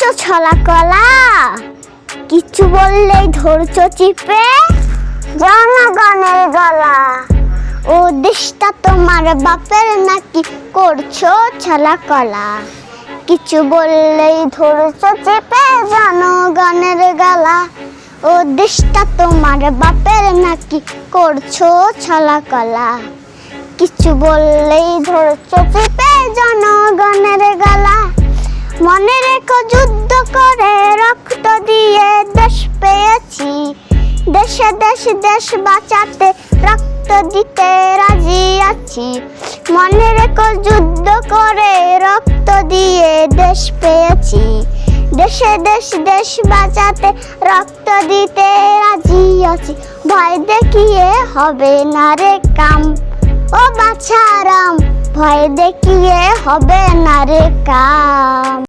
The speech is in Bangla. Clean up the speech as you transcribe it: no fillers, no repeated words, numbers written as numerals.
করছো ছলা কলা, কিছু বললেই ধরছো চিপে জনগণের গলা। ও দেশটা তোমার বাপের নাকি করছো ছলা কলা, কিছু বললেই ধরছো চেপে জনগণের গলা। ও দেশটা তোমার বাপের নাকি করছো ছলা কলা, কিছু বললেই ধরছো চেপে জনগণের গলা। মনে রেখো যুদ্ধ করে রক্ত দিয়ে দেশ পেয়েছি, দেশে দেশ দেশ বাঁচাতে রক্ত দিতে রাজি আছি। মনে রেখো যুদ্ধ করে রক্ত দিয়ে দেশ পেয়েছি, দেশে দেশ দেশ বাঁচাতে রক্ত দিতে রাজি আছি। ভয় দেখিয়ে হবে না রে কাম, ও বাছারাম, ভয় দেখিয়ে হবে না রে কাম।